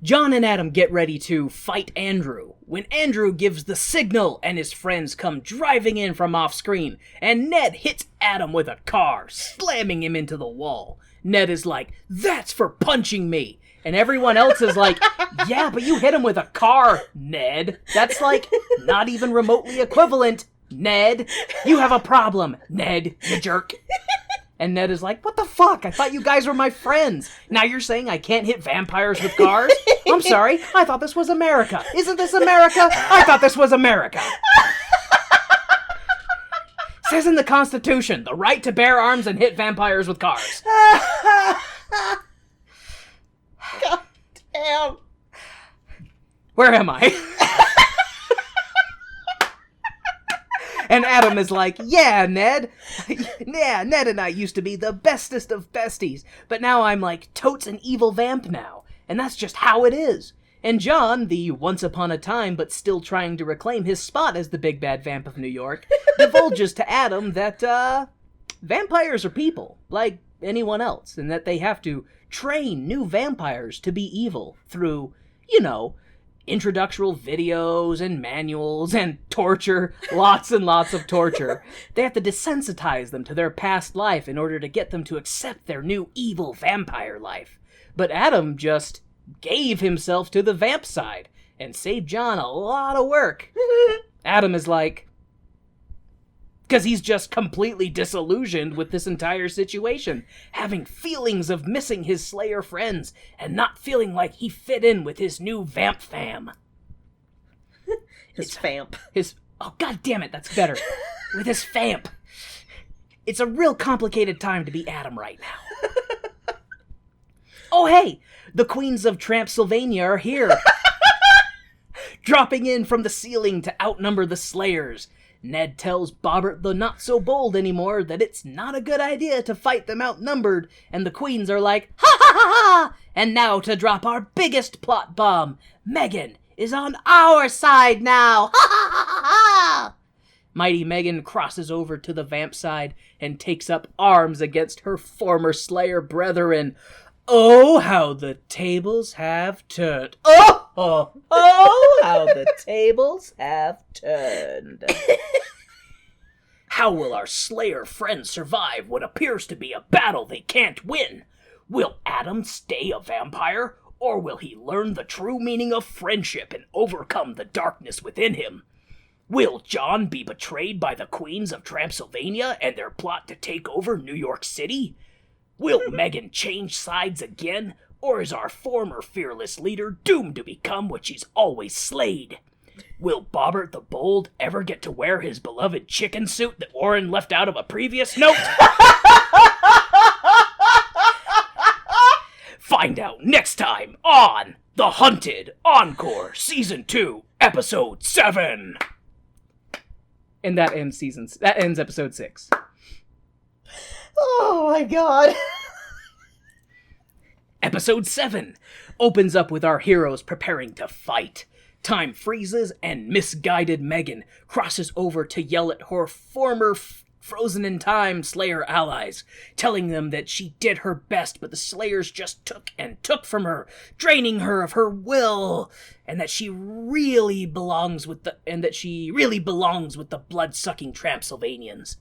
John and Adam get ready to fight Andrew when Andrew gives the signal and his friends come driving in from off screen, and Ned hits Adam with a car, slamming him into the wall. Ned is like, "That's for punching me." And everyone else is like, "Yeah, but you hit him with a car, Ned. That's like not even remotely equivalent, Ned. You have a problem, Ned, you jerk." And Ned is like, "What the fuck? I thought you guys were my friends. Now you're saying I can't hit vampires with cars? I'm sorry. I thought this was America. Isn't this America? I thought this was America." Says in the Constitution, the right to bear arms and hit vampires with cars.
God damn.
Where am I? And Adam is like, "Yeah, Ned. Yeah, Ned and I used to be the bestest of besties, but now I'm like totes an evil vamp now, and that's just how it is." And John, the once upon a time but still trying to reclaim his spot as the big bad vamp of New York, divulges to Adam that, vampires are people, like anyone else, and that they have to train new vampires to be evil through, introductory videos and manuals and torture, lots and lots of torture. They have to desensitize them to their past life in order to get them to accept their new evil vampire life. But Adam just gave himself to the vamp side and saved John a lot of work. Adam is like, because he's just completely disillusioned with this entire situation, having feelings of missing his Slayer friends and not feeling like he fit in with his new vamp fam.
His vamp.
Oh, god damn it, that's better. With his vamp. It's a real complicated time to be Adam right now. Oh, hey, the Queens of Transylvania are here. Dropping in from the ceiling to outnumber the Slayers. Ned tells Bobbert the not-so-bold anymore that it's not a good idea to fight them outnumbered, and the Queens are like, "Ha ha ha ha! And now to drop our biggest plot bomb, Megan is on our side now! Ha ha ha ha ha!" Mighty Megan crosses over to the vamp side and takes up arms against her former Slayer brethren. Oh, how the tables have turned. Oh, how the tables have turned. How will our Slayer friends survive what appears to be a battle they can't win? Will Adam stay a vampire, or will he learn the true meaning of friendship and overcome the darkness within him? Will John be betrayed by the Queens of Transylvania and their plot to take over New York City? Will Megan change sides again, or is our former fearless leader doomed to become what she's always slayed? Will Bobbert the Bold ever get to wear his beloved chicken suit that Warren left out of a previous note? Find out next time on The Hunted Encore Season 2, Episode 7. And that ends episode 6.
Oh my god.
Episode 7 opens up with our heroes preparing to fight. Time freezes and misguided Megan crosses over to yell at her former frozen in time Slayer allies, telling them that she did her best but the Slayers just took from her, draining her of her will, and that she really belongs with the blood-sucking Transylvanians.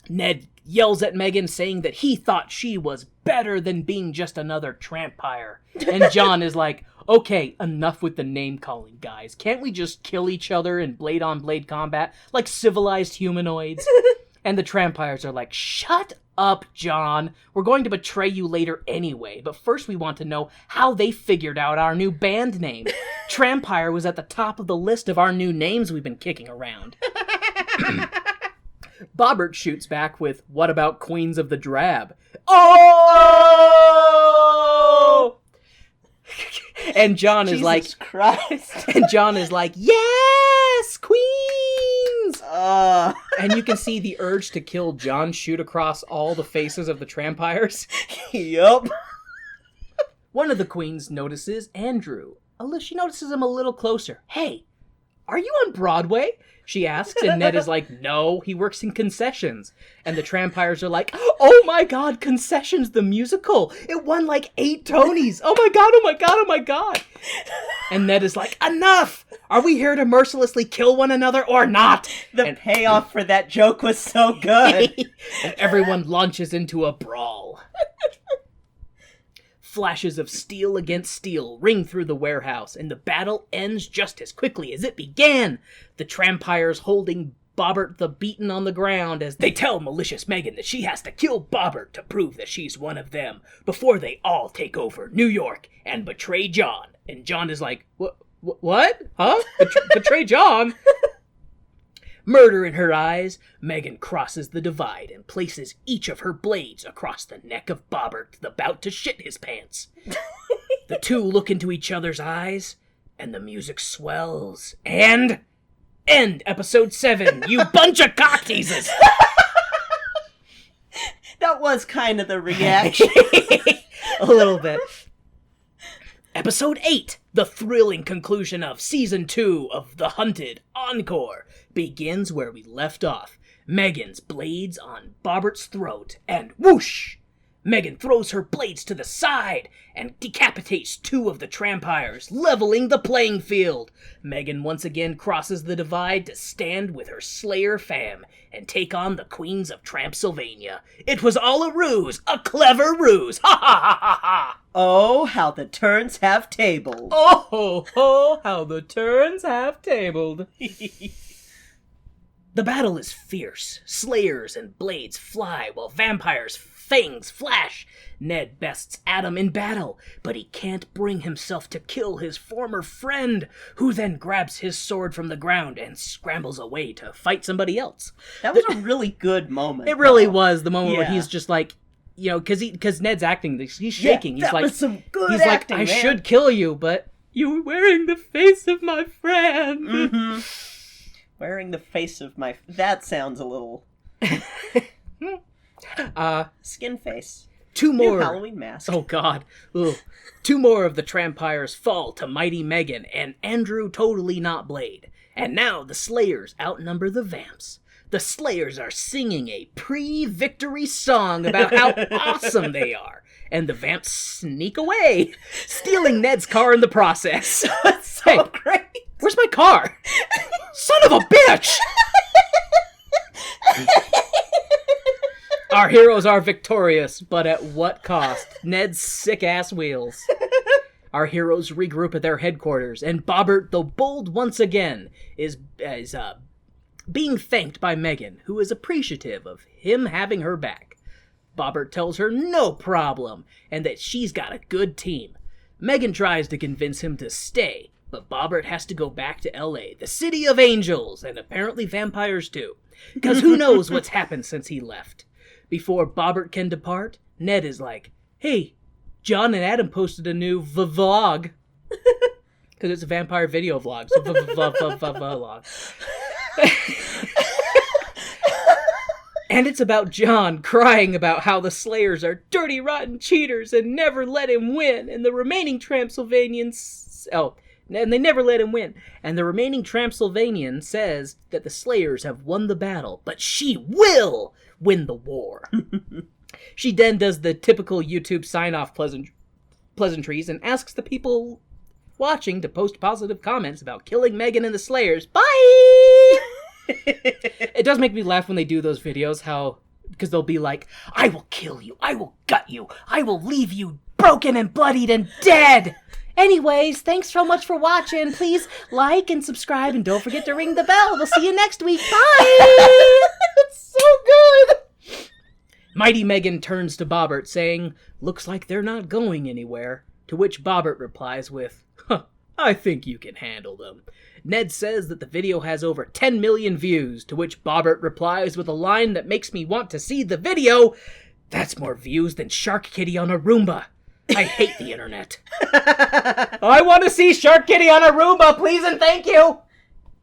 Ned yells at Megan, saying that he thought she was better than being just another trampire. And John is like, "Okay, enough with the name-calling, guys. Can't we just kill each other in blade-on-blade combat like civilized humanoids?" And the trampires are like, "Shut up, John. We're going to betray you later anyway, but first we want to know how they figured out our new band name. Trampire was at the top of the list of our new names we've been kicking around. Bobbert shoots back with, what about Queens of the Drab? Oh! And John is
Jesus Christ.
And John is like, yes, Queens! And you can see the urge to kill John shoot across all the faces of the Trampires.
Yup.
One of the queens notices Andrew. She notices him a little closer. Hey, are you on Broadway? She asks, and Ned is like, no, he works in concessions. And the Trampires are like, oh my god, Concessions the musical! It won like 8 Tonys! Oh my god, oh my god, oh my god! And Ned is like, enough! Are we here to mercilessly kill one another or not?
The payoff for that joke was so good.
And everyone launches into a brawl. Flashes of steel against steel ring through the warehouse, and the battle ends just as quickly as it began. The Trampires holding Bobbert the beaten on the ground as they tell malicious Megan that she has to kill Bobbert to prove that she's one of them before they all take over New York and betray John. And John is like, what? Huh? Betray John? Murder in her eyes, Megan crosses the divide and places each of her blades across the neck of Bobbert, about to shit his pants. The two look into each other's eyes, and the music swells. And end episode 7, you bunch of cock teasers!
That was kind of the reaction.
A little bit. Episode 8, the thrilling conclusion of Season 2 of The Hunted, Encore, begins where we left off. Megan's blades on Bobbert's throat, and whoosh! Megan throws her blades to the side and decapitates 2 of the Trampires, leveling the playing field. Megan once again crosses the divide to stand with her Slayer fam and take on the Queens of Trampsylvania. It was all a ruse, a clever ruse. Ha ha ha ha ha!
Oh, how the turns have tabled.
Oh ho ho, how the turns have tabled. The battle is fierce. Slayers and blades fly while vampires' fangs flash. Ned bests Adam in battle, but he can't bring himself to kill his former friend, who then grabs his sword from the ground and scrambles away to fight somebody else.
That was a really good moment.
It really was the moment where
Yeah.
he's just like, you know, because Ned's acting, he's shaking.
Yeah,
He's
that
like,
was some good
he's
acting,
like, I
man.
should kill you, but you were wearing the face of my friend.
Mm-hmm. Wearing the face of my... That sounds a little... Skin face.
2 more.
New Halloween mask.
Oh, God. Ugh. 2 more of the Trampires fall to mighty Megan and Andrew totally not Blade. And now the Slayers outnumber the Vamps. The Slayers are singing a pre-victory song about how awesome they are. And the Vamps sneak away, stealing Ned's car in the process.
That's so great.
Where's my car? Son of a bitch! Our heroes are victorious, but at what cost? Ned's sick-ass wheels. Our heroes regroup at their headquarters, and Bobbert, though bold once again, is being thanked by Megan, who is appreciative of him having her back. Bobbert tells her no problem, and that she's got a good team. Megan tries to convince him to stay, but Bobbert has to go back to L.A., the city of angels, and apparently vampires too. Because who knows what's happened since he left. Before Bobbert can depart, Ned is like, hey, John and Adam posted a new vlog. Because it's a vampire video vlog, so vlog. And it's about John crying about how the Slayers are dirty, rotten cheaters and never let him win, and the remaining Trampsylvanians... and they never let him win. And the remaining Trampsylvanian says that the Slayers have won the battle, but she will win the war. She then does the typical YouTube sign-off pleasantries and asks the people watching to post positive comments about killing Megan and the Slayers. Bye! It does make me laugh when they do those videos, because they'll be like, I will kill you, I will gut you, I will leave you broken and bloodied and dead! Anyways, thanks so much for watching. Please like and subscribe, and don't forget to ring the bell. We'll see you next week. Bye!
It's so good!
Mighty Megan turns to Bobbert, saying, "Looks like they're not going anywhere." To which Bobbert replies with, "Huh, I think you can handle them." Ned says that the video has over 10 million views, to which Bobbert replies with a line that makes me want to see the video. "That's more views than Shark Kitty on a Roomba. I hate the internet." I want to see Shark Kitty on a Roomba, please and thank you.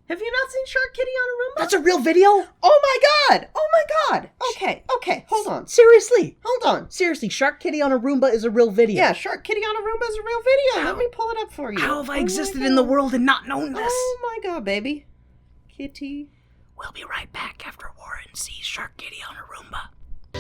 Have you not seen Shark Kitty on a Roomba?
That's a real video?
Oh my god! Oh my god! Okay, hold on.
Seriously?
Hold on.
Seriously, Shark Kitty on a Roomba is a real video.
Yeah, Shark Kitty on a Roomba is a real video. Let me pull it up for you.
How have I existed in the world and not known this?
Oh my god, baby. Kitty.
We'll be right back after Warren sees Shark Kitty on a Roomba.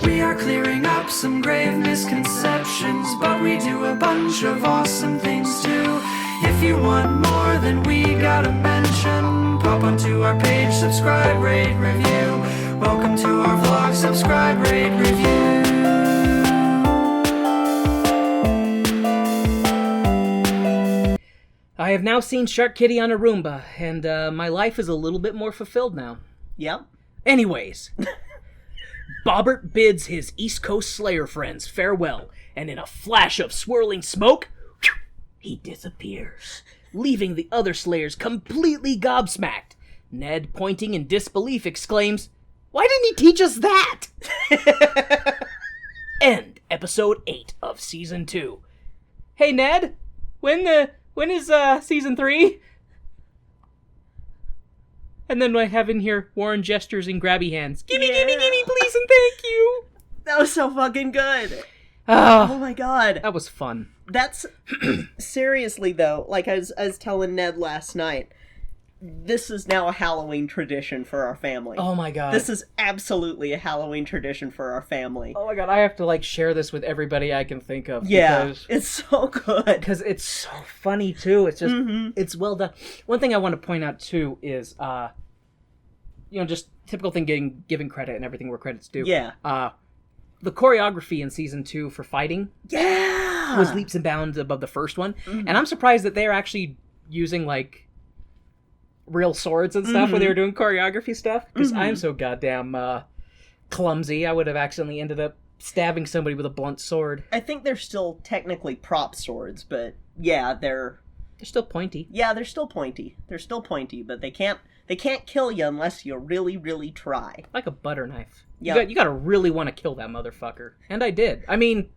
We are clearing up some grave misconceptions, but we do a bunch of awesome things too. If you want more than we gotta mention, pop onto our page, subscribe, rate, review. Welcome to our vlog, subscribe, rate, review.
I have now seen Shark Kitty on a Roomba, and my life is a little bit more fulfilled now.
Yep.
Anyways, Bobbert bids his East Coast Slayer friends farewell, and in a flash of swirling smoke, he disappears, leaving the other Slayers completely gobsmacked. Ned, pointing in disbelief, exclaims, "Why didn't he teach us that?" End episode 8 of season 2. Hey Ned, when is season 3? And then I have in here Warren gestures and grabby hands. Gimme, gimme, gimme, please and thank you.
That was so fucking good.
Oh,
Oh my god.
that was fun.
That's seriously though, like I was telling Ned last night, this is now a Halloween tradition for our family.
Oh my god.
This is absolutely a Halloween tradition for our family.
Oh my god, I have to like share this with everybody I can think of.
Yeah, it's so good.
Because it's so funny too. It's just, it's well done. One thing I want to point out too is, just typical thing giving credit and everything where credit's due.
Yeah.
The choreography in season 2 for fighting
Yeah!
was leaps and bounds above the first one. And I'm surprised that they're actually using like real swords and stuff when they were doing choreography stuff. Because I'm so goddamn clumsy, I would have accidentally ended up stabbing somebody with a blunt sword.
I think they're still technically prop swords, but yeah, they're
still pointy.
Yeah, they're still pointy. They're still pointy, but they can't kill you unless you really, really try.
Like a butter knife.
Yep.
You gotta really want to kill that motherfucker. And I did. I mean,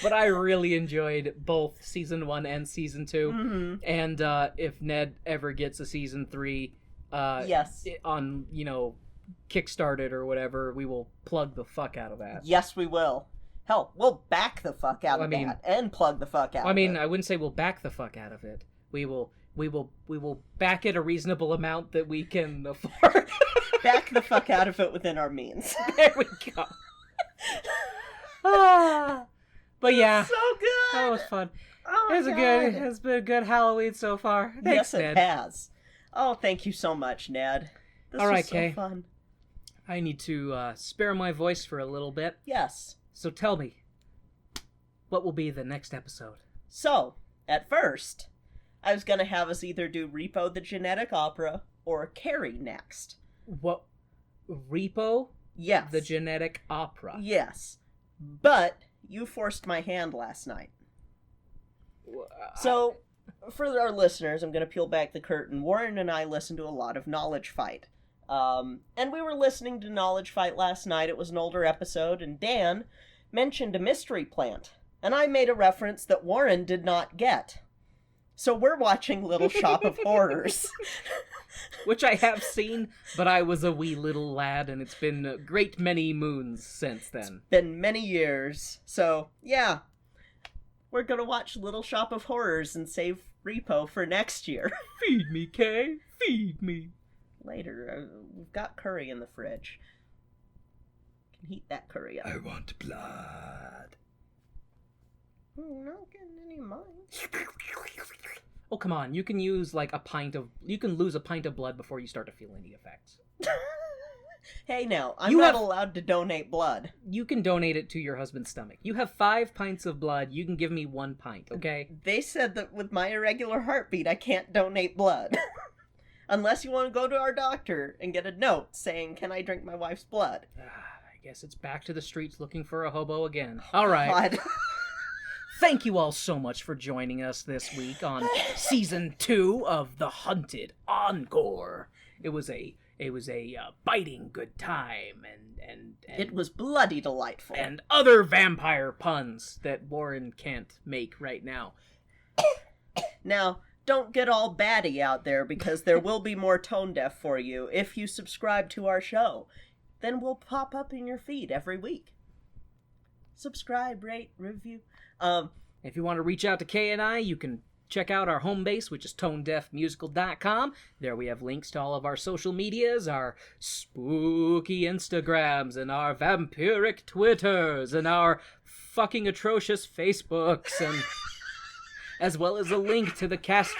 but I really enjoyed both season 1 and season 2. And if Ned ever gets a season 3,
Yes.
on, Kickstarted or whatever, we will plug the fuck out of that.
Yes, we will. Hell, we'll back the fuck out of
I mean-
that and plug the fuck out
I mean,
of it.
I wouldn't say we'll back the fuck out of it. We will back it a reasonable amount that we can afford.
Back the fuck out of it within our means.
There we go. But yeah,
So good!
that was fun.
Oh my
It's been a good Halloween so far. Thanks,
Yes, it
Ned.
has. Oh, thank you so much, Ned. This
All right,
was so
Kay.
fun.
I need to spare my voice for a little bit.
Yes.
So tell me, what will be the next episode?
So, at first, I was gonna have us either do Repo the Genetic Opera or Carrie next.
What? Repo?
Yes.
The Genetic Opera.
Yes. But you forced my hand last night. So, for our listeners, I'm going to peel back the curtain. Warren and I listened to a lot of Knowledge Fight. And we were listening to Knowledge Fight last night. It was an older episode, and Dan mentioned a mystery plant. And I made a reference that Warren did not get. So we're watching Little Shop of Horrors.
Which I have seen, but I was a wee little lad, and it's been a great many moons since then.
Been many years. So, yeah. We're going to watch Little Shop of Horrors and save Repo for next year.
Feed me, Kay. Feed me.
Later. We've got curry in the fridge. Can heat that curry up.
I want blood.
Not getting any of mine.
Oh, come on. You can lose a pint of blood before you start to feel any effects.
Hey now, I'm
You
not
have-
allowed to donate blood.
You can donate it to your husband's stomach. You have 5 pints of blood. You can give me 1 pint, okay?
They said that with my irregular heartbeat, I can't donate blood. Unless you want to go to our doctor and get a note saying, can I drink my wife's blood?
guess it's back to the streets looking for a hobo again. All right.
God.
Thank you all so much for joining us this week on season 2 of The Hunted Encore. It was a biting good time and
It was bloody delightful.
and other vampire puns that Warren can't make right now.
Now, don't get all batty out there, because there will be more Tone Deaf for you if you subscribe to our show. Then we'll pop up in your feed every week. Subscribe, rate, review.
If you want to reach out to Kay and I, you can check out our home base, which is tonedeafmusical.com. There we have links to all of our social medias, our spooky Instagrams, and our vampiric Twitters, and our fucking atrocious Facebooks, and as well as a link to the Cast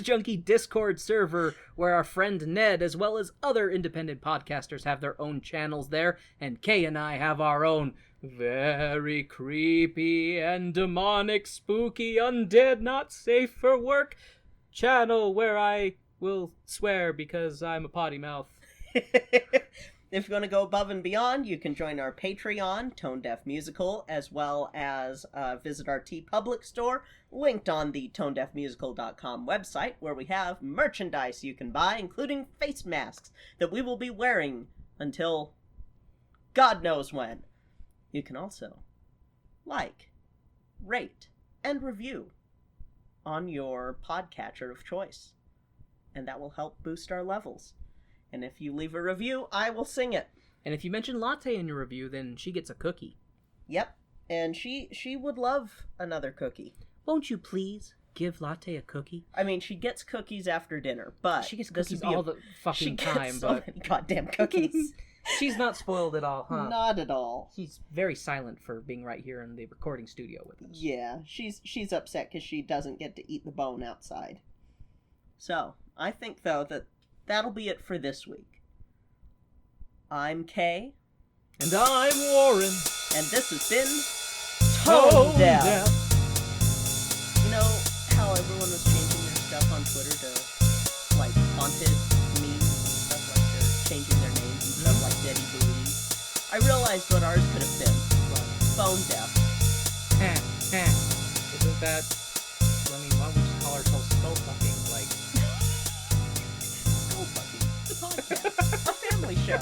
Junkie Discord server, where our friend Ned, as well as other independent podcasters, have their own channels there, and Kay and I have our own very creepy and demonic, spooky, undead, not safe for work channel, where I will swear because I'm a potty mouth.
If you want to go above and beyond, you can join our Patreon, Tone Deaf Musical, as well as visit our TeePublic store, linked on the tonedeafmusical.com website, where we have merchandise you can buy, including face masks that we will be wearing until God knows when. You can also like, rate, and review on your podcatcher of choice, and that will help boost our levels. And if you leave a review, I will sing it.
And if you mention Latte in your review, then she gets a cookie.
Yep, and she would love another cookie.
Won't you please give Latte a cookie?
I mean, she gets cookies after dinner, but
She gets
this
cookies
would be
all the
she
fucking
gets
time,
so
but
many goddamn cookies.
she's not spoiled at all, huh?
Not at all.
She's very silent for being right here in the recording studio with us.
Yeah, she's upset because she doesn't get to eat the bone outside. So, I think, though, that that'll be it for this week. I'm Kay.
And I'm Warren.
And this has been
Tone
Tone Deaf.
Deaf.
You know how everyone was changing their stuff on Twitter to, like, haunted memes and stuff, like they're changing their names and stuff, like Daddy Booty? I realized what ours could have been. Phone Deaf.
Isn't that... I mean, why don't we just call ourselves skull fucking, like...
Skull Fucking, the podcast. A family show.